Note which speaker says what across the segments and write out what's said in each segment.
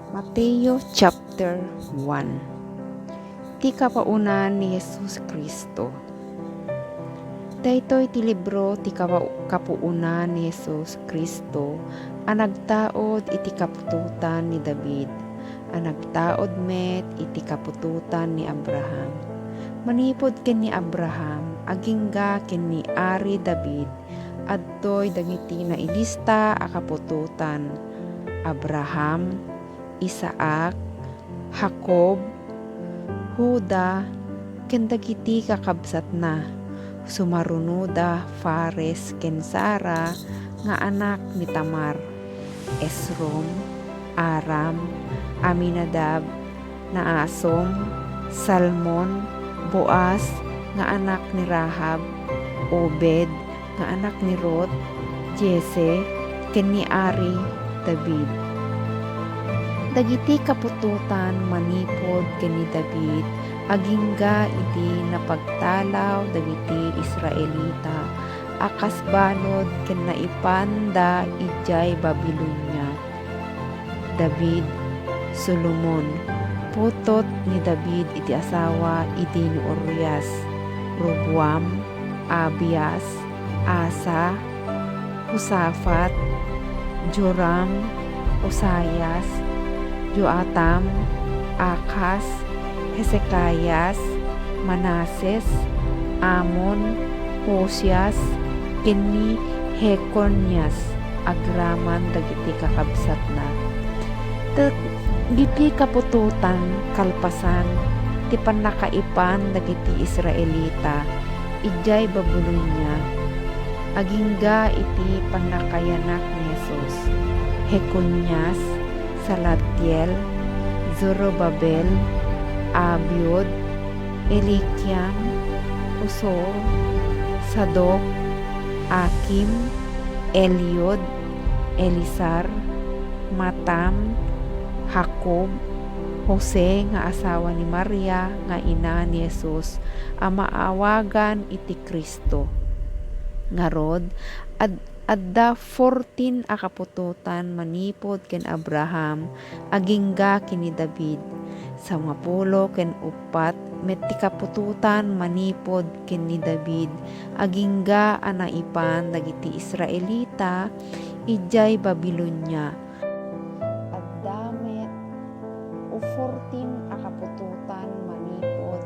Speaker 1: Mateo chapter 1. Ti kapaunan ni Jesus Kristo. Daytoy ti libro ti kapuunan ni Jesus Kristo, ang nagtaod iti kapututan ni David, ang nagtaod met iti kapututan ni Abraham. Manipod ken ni Abraham, agingga ken ni Ari David, adtoy dagiti nailista a kapututan. Abraham, Isaac, Jacob, Huda, ken dagiti kakabsat na. Sumarunoda Fares ken Sara nga anak ni Tamar, Esrom, Aram, Aminadab, Naasom, Salmon, Boaz nga anak ni Rahab, Obed nga anak ni Ruth, Jese ken ni Ari David. Dagiti kapututan manipod ken ni David, agingga iti napagtalaw dagiti Israelita, akas balod ken naipanda ijay Babilonia. David, Solomon, putot ni David iti asawa iti ni Urias, Roboam, Abias, Asa, Hosafat, Joram, Osayas, Joatam, Akas, Hezekias, Manases, Amon, Hosias, ken Hekonias, agraman dagiti kakabsat na. Diti kapututan kalpasan ti pannakaipan dagiti Israelita ijay Babilonia, agingga iti pannakayanak ni Jesus, Hekonias, Salatiel, Zorobabel, Abiud, Elikiam, Usor, Sadok, Akim, Eliud, Elisar, Matam, Jacob, Jose nga asawa ni Maria nga ina ni Jesus, ang maawagan iti Kristo. Ngarod, adda 14 a kapututan manipod ken Abraham, agingga ken ni David. Sa 10 ken 4 met ti kapututan manipod ken ni David, agingga a naipan dagiti Israelita ijay Babilonia. Adda met 14 a kapututan manipod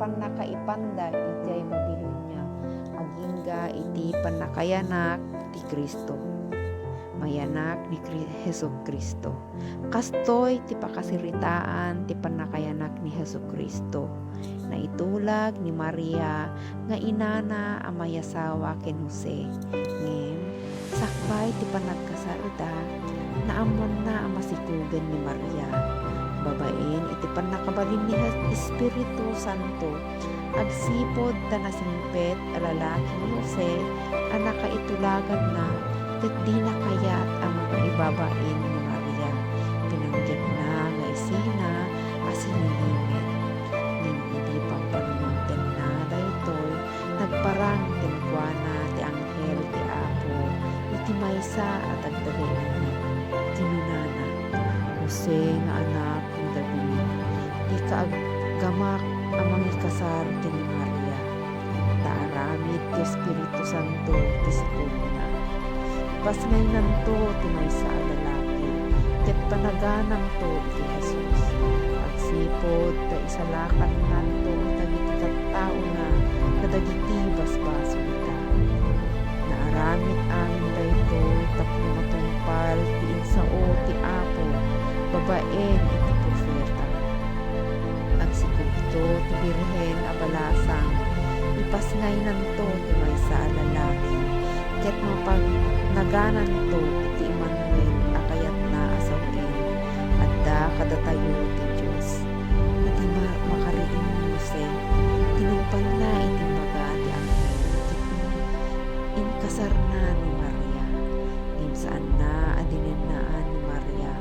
Speaker 1: pannakaipanda ijay Babilonia, agingga iti pannakayanak ti Kristo, mayanak ni Hesus Kristo. Kastoy ti pakasiritaan ti pannakayanak ni Hesus Kristo, na itulag ni Maria nga inana a mayasawa ken Jose. Ngem sakbay ti panagkasarda, naamon na ang masikugan ni Maria, babaen iti pannakabalin ni Espiritu Santo, agsipod ta nasimpet a lalaki ni Jose a nakaitulagan na, ket di na kayat ang maibabain ni Maria, pinanggit na nga isina asinilimet. Ngem idi pagpanumonten na daytoy, nagparang tenkwana ti anghel ti Apo iti maysa at agdagayan tinunana, Jose nga anak ni David, di kaaggamak ang mangikasar ken ni Maria, taaramid ti Espiritu Santo ti sikugna. Pasngay nanto ti maysa a lalaki, ket panaganang to ti Jesus. Agsipod ta isalakan nanto dagiti tattao na kadagiti basbason ta. Naaramid amin daytoy tapno matungpal ti insao ti Apo, babaen iti propeta. Agsikugto ti Birhen a balasang, ipasngay nanto ti maysa a lalaki, ket mapag naganan to iti Emmanuel a kayat na asawin, adda kadatayo ti Dios. Iti makariin ni Jose, tinungpal na iti baga ti anghel, ket inkasar na ni Maria. Ngem saan na adinennaan ni Maria,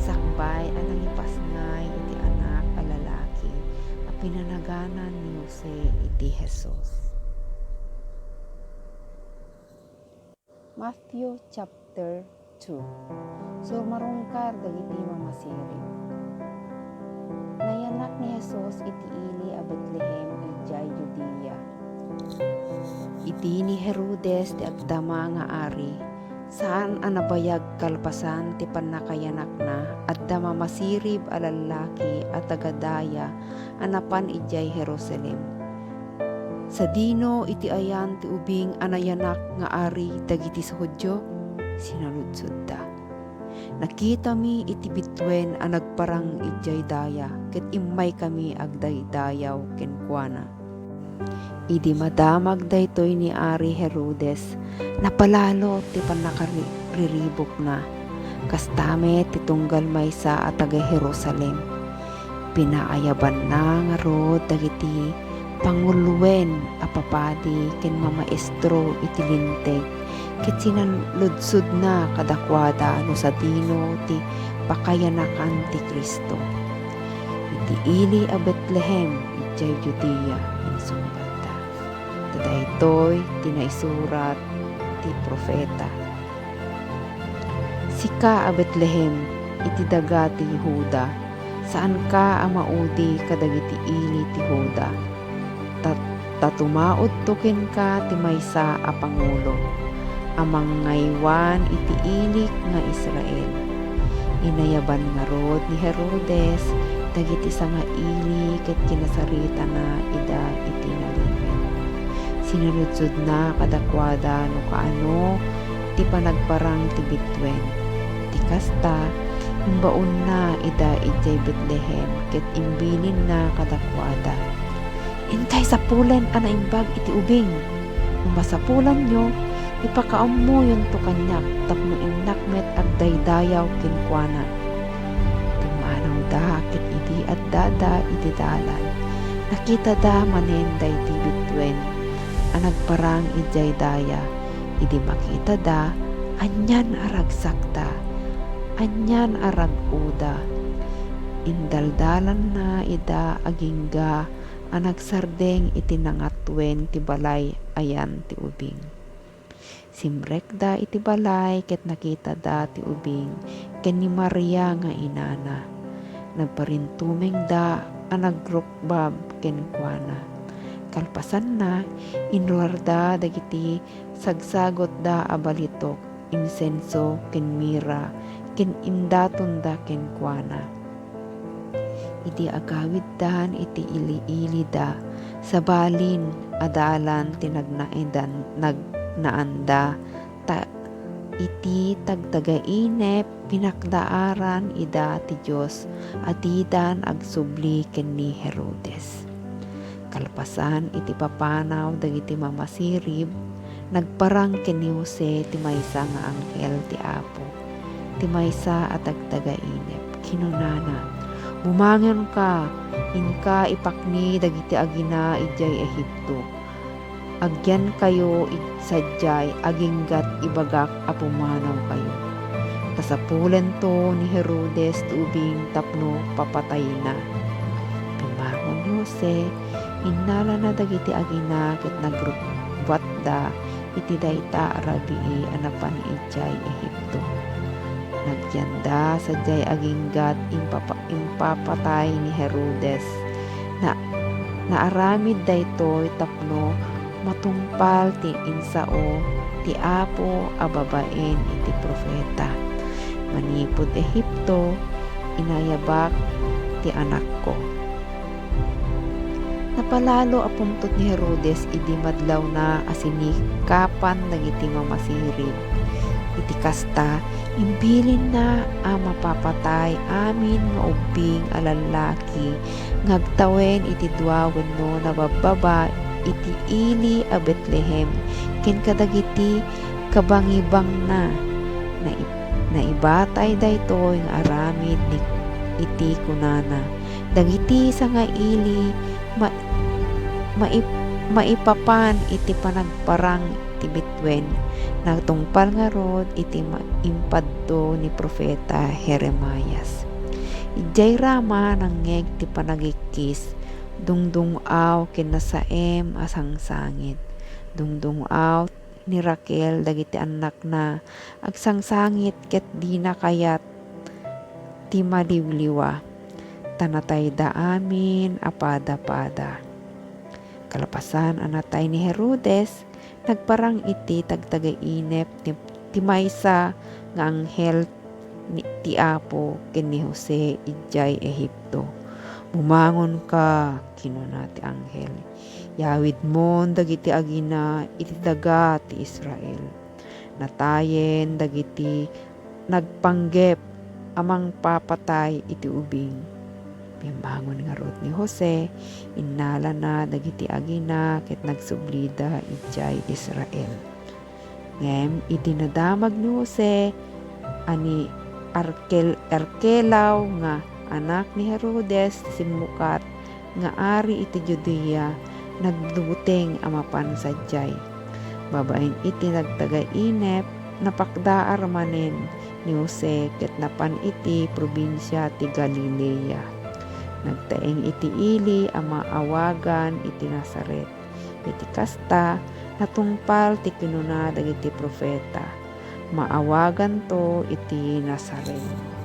Speaker 1: sakbay a nangipasngay iti anak a lalaki, a pinanaganan ni Jose iti Jesus. Matthew chapter 2. surmarungkar dagiti mamasirib. Nayanak ni Jesus iti ili a Betlehem ijay Judea. Iti ni Herodes ti agdama nga ari, saan anabayag kalpasan ti pannakayanak na at dama masirib a lalaki at tagadaya anapan ijay Jerusalem. Sa dino iti ayan ti ubing anayanak nga ari dagiti Hudyo, sinaludsod da. Nakita mi iti bitwen a nagparang ijay daya, ket immay kami agdaydayaw kenkwana. Idi madamag daytoy ni Ari Herodes, napalalo ti panakariribok na. Kastame ti tunggal maysa at taga Jerusalem. Pinaayaban na nga rod dagiti pangulwen a papadi ken mamaestro iti linteg. Ket sinaludsod na kadakwada no sa dino ti pakayanakan ti Kristo. Iti ili a Betlehem ijay Judea insumbanda. Daytoy tinaisurat ti propeta. Sika a Betlehem iti daga ti Yehuda, saan ka a maudi kadagiti ili ti Huda. Tatumaod token ka ti maysa a pangulo, amang ngaywan iti ilik nga Israel. Inayaban nga rod ni Herodes dagiti sanga ili ket kinasarita na ida iti nalipet. Sinaludsod na kadakwada no kaano ti panagparang ti bitwen. Ti kasta imbaon na ida ijay Betlehem ket imbilin na kadakwada. Intay sapulen ana imbag iti ubing. Kung masapulan nyo, ipakaam mo yung tukanyak tapno innakmet agdaydayaw kenkwana. Timanaw da ket iti addada iti dalan. Nakita da manen dayti bitwen a nagparang ijay daya. Idi makita da anyan arag sakta, anyan arag uda. Indaldalan na ida agingga a nagsardeng iti nangatwen ti balay ayan ti ubing. Simrek da iti balay ket nakita da ti ubing ken ni Maria nga inana. Nagparintumeng da a nagrukbab kenkwana. Kalpasan na inruar da dagiti sagsagot da a balitok, insenso ken mira ken indaton da kenkwana. Iti agawid dan iti ili-ili da sa balin adalan nagnaanda ta iti tagtagainep pinakdaaran ida ti Dios atidan agsubli ken ni Herodes. Kalpasan iti papanaw dagiti mamasirib nagparang ken ni Jose ti maysa nga anghel ti Apo. Ti maysa at tagtagainep kinunana, bumangon ka, inka ipakni dagiti agina ijay Ehipto. Agyan kayo sadyay aginggat ibagak a pumanaw kayo. Kasapulen to ni Herodes ubing tapno papatay na. Pimangon ni Jose, innala na dagiti agina ket nagrubbat da iti dayta arabii anapan ijay Ehipto. Nagyanda sadyay aginggat impapatay ni Herodes na naaramid daytoy tapno matungpal ti insao ti Apo a babaen iti profeta. Manipod Ehipto inayabak ti anak ko. Napalalo a pungtot ni Herodes idi madlaw na asinikapan dagiti mamasirib. Iti kasta imbilin na a mapapatay amin maubing a lalaki ngagtawen iti duawen no nabababa iti ili a Betlehem ken kadagiti kabangibang na naibatay daytoy nga aramid ni iti kunana dagiti sanga ili maipapan iti panagparang ti bitwen nagtungpal nga rod iti impadto ni propeta Jeremias. Ijay rama nangeg ti panagikis dungdungaw kinasaem asang sangit dungdungaw ni Raquel dagiti anak na agsangsangit ket di na kayat ti maliwliwa tanatay da amin apada-pada. Kalapasan anatay ni Herodes nagparang iti tagtagainep ti maysa nga anghel ti Apo ken ni Jose ijay Ehipto. Bumangon ka, kinuna ti anghel. Yawid mon dagiti agina iti daga ti Israel. Natayen dagiti nagpanggep amang papatay iti ubing. Pimangon nga rod ni Jose, innala na dagiti agina ket nagsublida ijay Israel. Ngem iti nadamag ni Jose ani Arkelaw nga anak ni Herodes simukat nga ari iti Judea nagduteng amapan sadyay. Babaen iti nagtagainep napakdaar manen ni Jose ket napan iti probinsya ti Galilea. Nagtaeng iti ili ama awagan iti Nazaret. Iti kasta natungpal ti kinuna dagiti propeta. Maawagan to iti Nazaret.